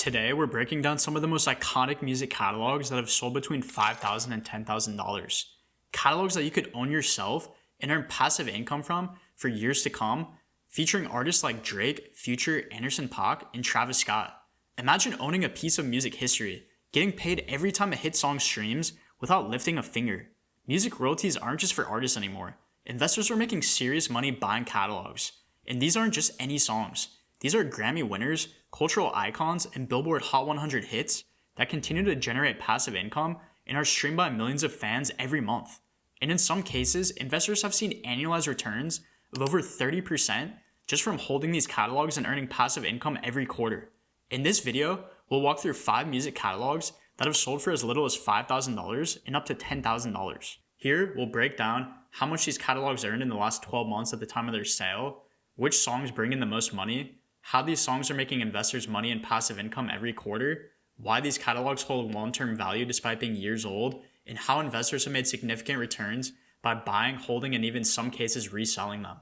Today, we're breaking down some of the most iconic music catalogs that have sold between $5,000 and $10,000. Catalogs that you could own yourself and earn passive income from for years to come, featuring artists like Drake, Future, Anderson .Paak, and Travis Scott. Imagine owning a piece of music history, getting paid every time a hit song streams without lifting a finger. Music royalties aren't just for artists anymore. Investors are making serious money buying catalogs. And these aren't just any songs. These are Grammy winners, cultural icons, and Billboard Hot 100 hits that continue to generate passive income and are streamed by millions of fans every month. And in some cases, investors have seen annualized returns of over 30% just from holding these catalogs and earning passive income every quarter. In this video, we'll walk through 5 music catalogs that have sold for as little as $5,000 and up to $10,000. Here, we'll break down how much these catalogs earned in the last 12 months at the time of their sale, which songs bring in the most money, how these songs are making investors money and passive income every quarter, why these catalogs hold long-term value despite being years old, and how investors have made significant returns by buying, holding, and even in some cases reselling them.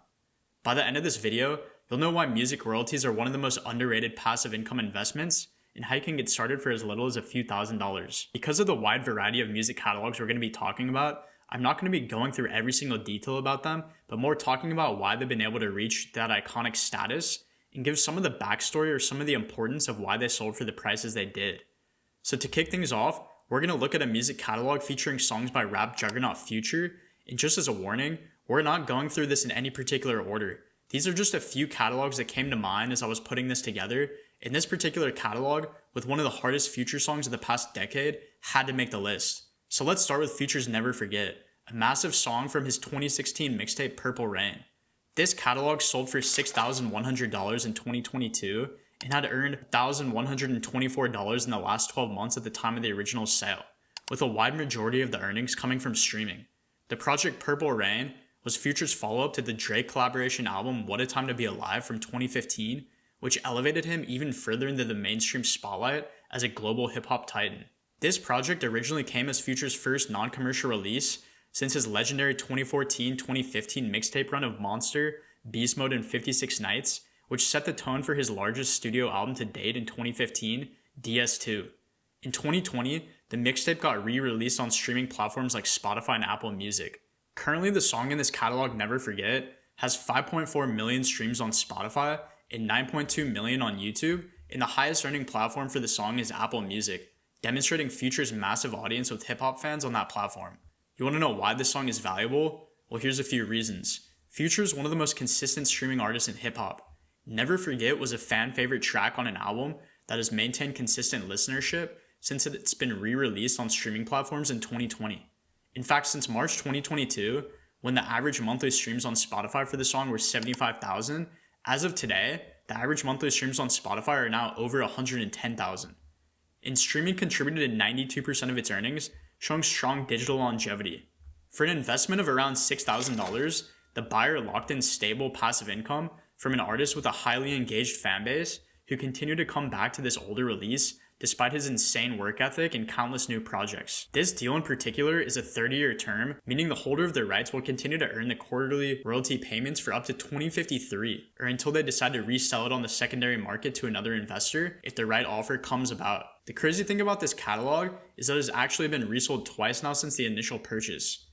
By the end of this video, you'll know why music royalties are one of the most underrated passive income investments and how you can get started for as little as a few $1,000s. Because of the wide variety of music catalogs we're going to be talking about, I'm not going to be going through every single detail about them, but more talking about why they've been able to reach that iconic status and give some of the backstory or some of the importance of why they sold for the prices they did. So to kick things off, we're going to look at a music catalog featuring songs by rap juggernaut Future, and just as a warning, we're not going through this in any particular order. These are just a few catalogs that came to mind as I was putting this together, and this particular catalog, with one of the hardest Future songs of the past decade, had to make the list. So let's start with Future's Never Forget, a massive song from his 2016 mixtape Purple Rain. This catalog sold for $6,100 in 2022 and had earned $1,124 in the last 12 months at the time of the original sale, with a wide majority of the earnings coming from streaming. The project Purple Rain was Future's follow-up to the Drake collaboration album What a Time to Be Alive from 2015, which elevated him even further into the mainstream spotlight as a global hip-hop titan. This project originally came as Future's first non-commercial release since his legendary 2014-2015 mixtape run of Monster, Beast Mode, and 56 Nights, which set the tone for his largest studio album to date in 2015, DS2. In 2020, the mixtape got re-released on streaming platforms like Spotify and Apple Music. Currently, the song in this catalog, Never Forget, has 5.4 million streams on Spotify and 9.2 million on YouTube, and the highest earning platform for the song is Apple Music, demonstrating Future's massive audience with hip-hop fans on that platform. You want to know why this song is valuable? Well, here's a few reasons. Future is one of the most consistent streaming artists in hip-hop. Never Forget was a fan favorite track on an album that has maintained consistent listenership since it's been re-released on streaming platforms in 2020. In fact, since March 2022, when the average monthly streams on Spotify for the song were 75,000, as of today, the average monthly streams on Spotify are now over 110,000. And streaming contributed to 92% of its earnings, showing strong digital longevity. For an investment of around $6,000, the buyer locked in stable passive income from an artist with a highly engaged fan base who continued to come back to this older release despite his insane work ethic and countless new projects. This deal in particular is a 30-year term, meaning the holder of the rights will continue to earn the quarterly royalty payments for up to 2053, or until they decide to resell it on the secondary market to another investor if the right offer comes about. The crazy thing about this catalog is that it's actually been resold twice now since the initial purchase.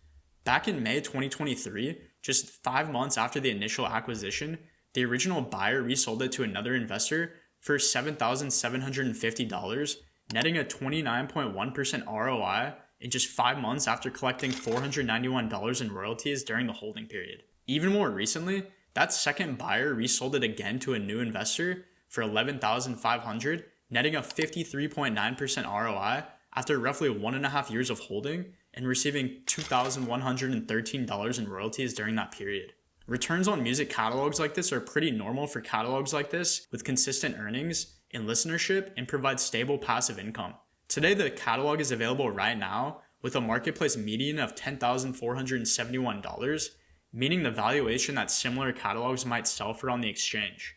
Back in May 2023, just 5 months after the initial acquisition, the original buyer resold it to another investor for $7,750, netting a 29.1% ROI in just 5 months after collecting $491 in royalties during the holding period. Even more recently, that second buyer resold it again to a new investor for $11,500, netting a 53.9% ROI after roughly 1.5 years of holding and receiving $2,113 in royalties during that period. Returns on music catalogs like this are pretty normal for catalogs like this with consistent earnings and listenership and provide stable passive income. Today, the catalog is available right now with a marketplace median of $10,471, meaning the valuation that similar catalogs might sell for on the exchange.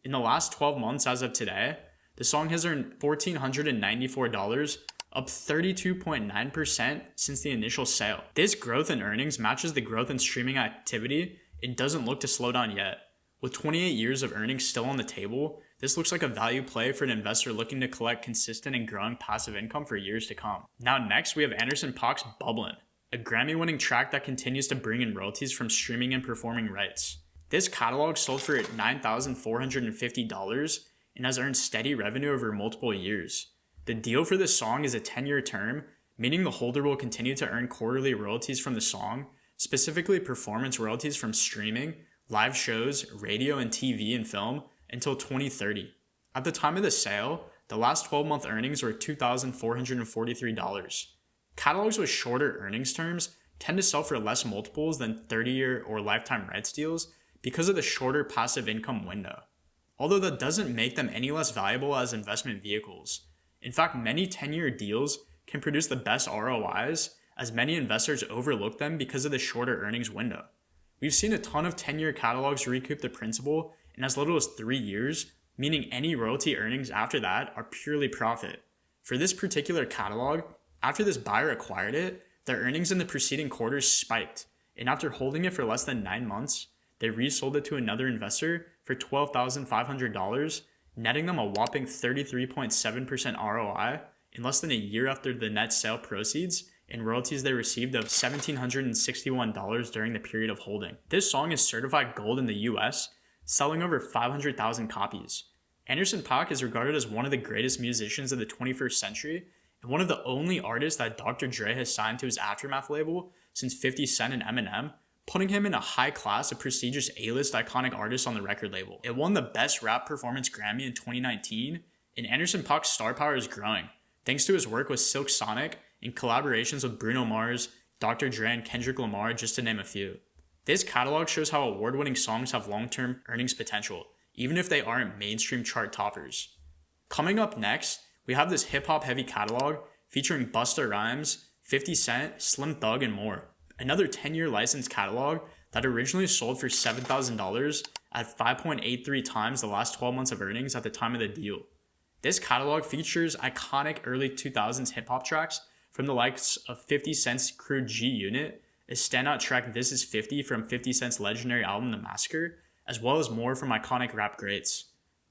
In the last 12 months as of today, the song has earned $1,494, up 32.9% since the initial sale. This growth in earnings matches the growth in streaming activity. It doesn't look to slow down yet. With 28 years of earnings still on the table, This looks like a value play for an investor looking to collect consistent and growing passive income for years to come. Now next, we have Paak's Bubblin, a Grammy-winning track that continues to bring in royalties from streaming and performing rights. This catalog sold for $9,450 and has earned steady revenue over multiple years. The deal for this song is a 10-year term, meaning the holder will continue to earn quarterly royalties from the song, specifically performance royalties from streaming, live shows, radio and TV and film, until 2030. At the time of the sale, the last 12-month earnings were $2,443. Catalogs with shorter earnings terms tend to sell for less multiples than 30-year or lifetime rights deals because of the shorter passive income window. Although that doesn't make them any less valuable as investment vehicles. In fact, many 10-year deals can produce the best ROIs, as many investors overlook them because of the shorter earnings window. We've seen a ton of 10-year catalogs recoup the principal in as little as 3 years, meaning any royalty earnings after that are purely profit. For this particular catalog, after this buyer acquired it, their earnings in the preceding quarters spiked, and after holding it for less than 9 months, they resold it to another investor for $12,500, netting them a whopping 33.7% ROI in less than a year after the net sale proceeds and royalties they received of $1,761 during the period of holding. This song is certified gold in the US, selling over 500,000 copies. Paak is regarded as one of the greatest musicians of the 21st century and one of the only artists that Dr. Dre has signed to his Aftermath label since 50 Cent and Eminem, putting him in a high class of prestigious A-list iconic artists on the record label. It won the Best Rap Performance Grammy in 2019, and Paak's star power is growing, thanks to his work with Silk Sonic and collaborations with Bruno Mars, Dr. Dre, and Kendrick Lamar, just to name a few. This catalog shows how award-winning songs have long-term earnings potential, even if they aren't mainstream chart toppers. Coming up next, we have this hip-hop heavy catalog featuring Busta Rhymes, 50 Cent, Slim Thug, and more. Another 10-year license catalog that originally sold for $7,000 at 5.83 times the last 12 months of earnings at the time of the deal. This catalog features iconic early 2000s hip-hop tracks from the likes of 50 Cent's Crew G Unit, a standout track This Is 50 from 50 Cent's legendary album The Massacre, as well as more from iconic rap greats.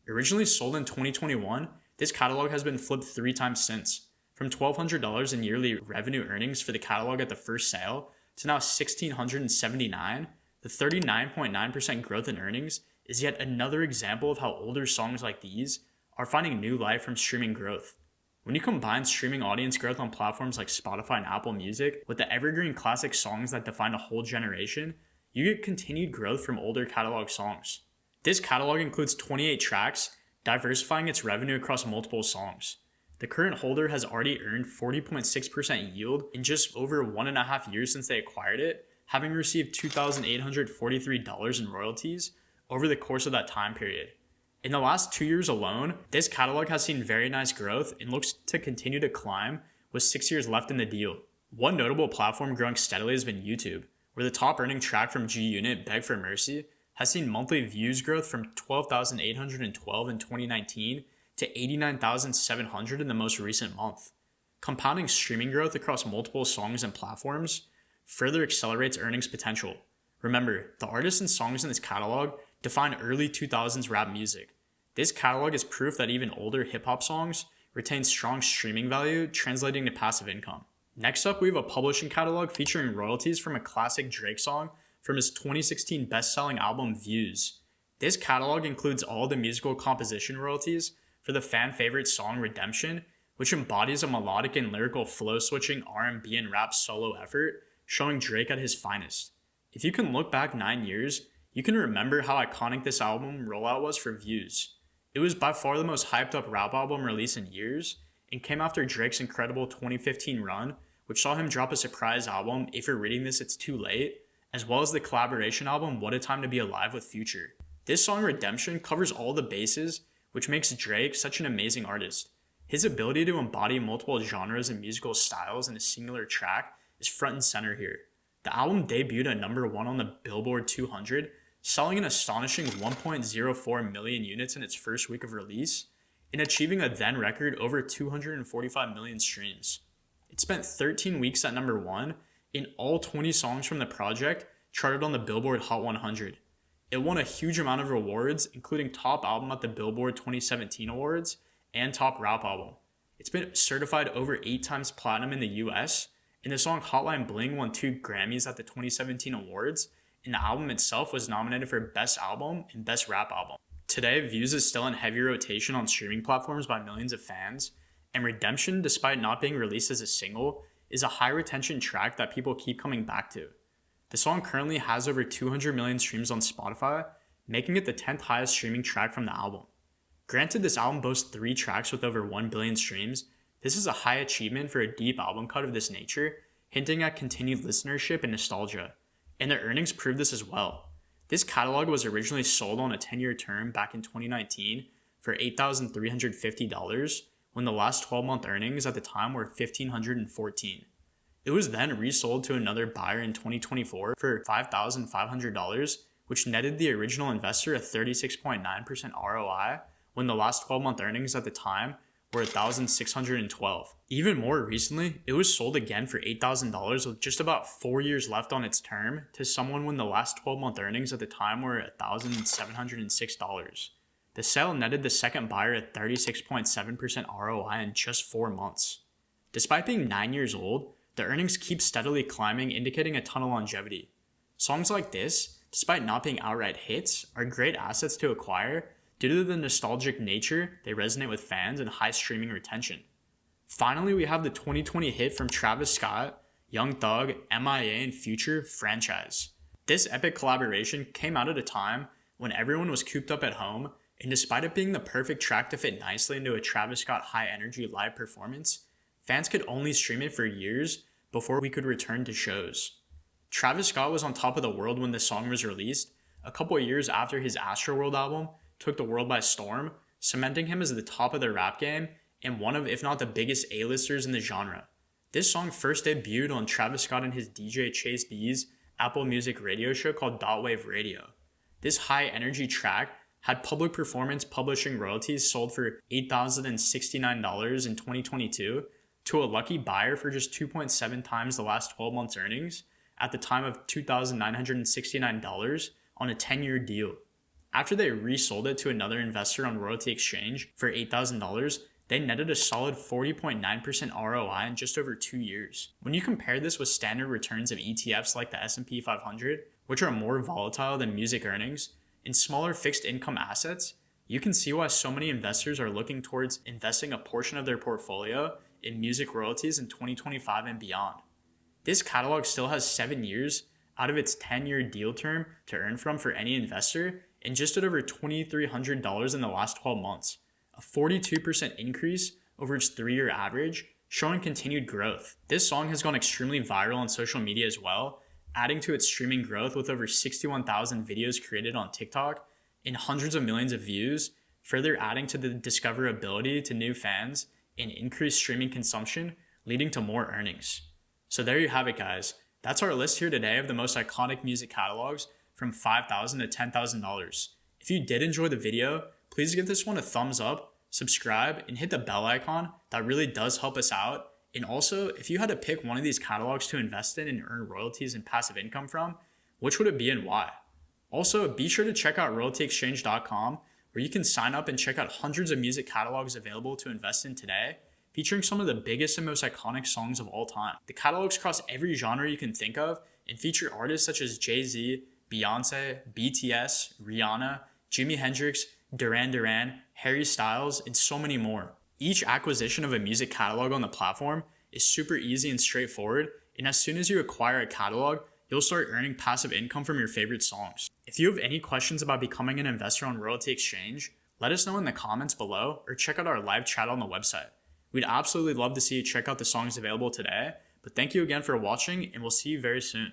Originally sold in 2021, this catalog has been flipped 3 times since, from $1,200 in yearly revenue earnings for the catalog at the first sale to now $1,679. The 39.9% growth in earnings is yet another example of how older songs like these are finding new life from streaming growth. When you combine streaming audience growth on platforms like Spotify and Apple Music with the evergreen classic songs that define a whole generation, you get continued growth from older catalog songs. This catalog includes 28 tracks, diversifying its revenue across multiple songs. The current holder has already earned 40.6% yield in just over 1.5 years since they acquired it, having received $2,843 in royalties over the course of that time period. In the last 2 years alone, this catalog has seen very nice growth and looks to continue to climb with 6 years left in the deal. One notable platform growing steadily has been YouTube, where the top earning track from G Unit, Beg for Mercy, has seen monthly views growth from 12,812 in 2019 to 89,700 in the most recent month. Compounding streaming growth across multiple songs and platforms further accelerates earnings potential. Remember, the artists and songs in this catalog define early 2000s rap music. This catalog is proof that even older hip-hop songs retain strong streaming value, translating to passive income. Next up, we have a publishing catalog featuring royalties from a classic Drake song from his 2016 best-selling album Views. This catalog includes all the musical composition royalties for the fan-favorite song Redemption, which embodies a melodic and lyrical flow-switching R&B and rap solo effort, showing Drake at his finest. If you can look back 9 years, you can remember how iconic this album rollout was for Views. It was by far the most hyped up rap album released in years, and came after Drake's incredible 2015 run, which saw him drop a surprise album, If You're Reading This It's Too Late, as well as the collaboration album What a Time to Be Alive with Future. This song Redemption covers all the bases, which makes Drake such an amazing artist. His ability to embody multiple genres and musical styles in a singular track is front and center here. The album debuted at number 1 on the Billboard 200, selling an astonishing 1.04 million units in its first week of release, and achieving a then record over 245 million streams. It spent 13 weeks at number 1, and all 20 songs from the project charted on the Billboard Hot 100. It won a huge amount of awards, including top album at the Billboard 2017 Awards and top rap album. It's been certified over 8 times platinum in the US, and the song Hotline Bling won 2 Grammys at the 2017 Awards, and the album itself was nominated for Best Album and Best Rap Album. Today, Views is still in heavy rotation on streaming platforms by millions of fans, and Redemption, despite not being released as a single, is a high retention track that people keep coming back to. The song currently has over 200 million streams on Spotify, making it the 10th highest streaming track from the album. Granted, this album boasts 3 tracks with over 1 billion streams. This is a high achievement for a deep album cut of this nature, hinting at continued listenership and nostalgia. And the earnings prove this as well. This catalog was originally sold on a 10-year term back in 2019 for $8,350, when the last 12-month earnings at the time were $1,514. It was then resold to another buyer in 2024 for $5,500, which netted the original investor a 36.9% ROI, when the last 12-month earnings at the time were $1,612. Even more recently, it was sold again for $8,000 with just about 4 years left on its term to someone when the last 12-month earnings at the time were $1,706. The sale netted the second buyer a 36.7% ROI in just 4 months. Despite being 9 years old, the earnings keep steadily climbing, indicating a ton of longevity. Songs like this, despite not being outright hits, are great assets to acquire due to the nostalgic nature they resonate with fans and high streaming retention. Finally, we have the 2020 hit from Travis Scott, Young Thug, MIA, and Future, Franchise. This epic collaboration came out at a time when everyone was cooped up at home, and despite it being the perfect track to fit nicely into a Travis Scott high-energy live performance, fans could only stream it for years before we could return to shows. Travis Scott was on top of the world when this song was released, a couple of years after his Astroworld album took the world by storm, cementing him as the top of the rap game and one of, if not the biggest A-listers in the genre. This song first debuted on Travis Scott and his DJ Chase B's Apple Music radio show called Wave Radio. This high-energy track had public performance publishing royalties sold for $8,069 in 2022 to a lucky buyer for just 2.7 times the last 12 months' earnings at the time of $2,969 on a 10-year deal. After they resold it to another investor on Royalty Exchange for $8,000, they netted a solid 40.9% ROI in just over 2 years. When you compare this with standard returns of ETFs like the S&P 500, which are more volatile than music earnings, and smaller fixed income assets, you can see why so many investors are looking towards investing a portion of their portfolio in music royalties in 2025 and beyond. This catalog still has 7 years out of its 10-year deal term to earn from for any investor, and just at over $2,300 in the last 12 months, a 42% increase over its 3-year average, showing continued growth. This song has gone extremely viral on social media as well, adding to its streaming growth with over 61,000 videos created on TikTok and hundreds of millions of views, further adding to the discoverability to new fans and increased streaming consumption, leading to more earnings. So there you have it, guys. That's our list here today of the most iconic music catalogs from $5,000 to $10,000. If you did enjoy the video, please give this one a thumbs up, subscribe, and hit the bell icon. That really does help us out. And also, if you had to pick one of these catalogs to invest in and earn royalties and passive income from, which would it be and why? Also, be sure to check out royaltyexchange.com, where you can sign up and check out hundreds of music catalogs available to invest in today, featuring some of the biggest and most iconic songs of all time. The catalogs cross every genre you can think of and feature artists such as Jay-Z, Beyonce, BTS, Rihanna, Jimi Hendrix, Duran Duran, Harry Styles, and so many more. Each acquisition of a music catalog on the platform is super easy and straightforward, and as soon as you acquire a catalog, you'll start earning passive income from your favorite songs. If you have any questions about becoming an investor on Royalty Exchange, let us know in the comments below or check out our live chat on the website. We'd absolutely love to see you check out the songs available today, but thank you again for watching, and we'll see you very soon.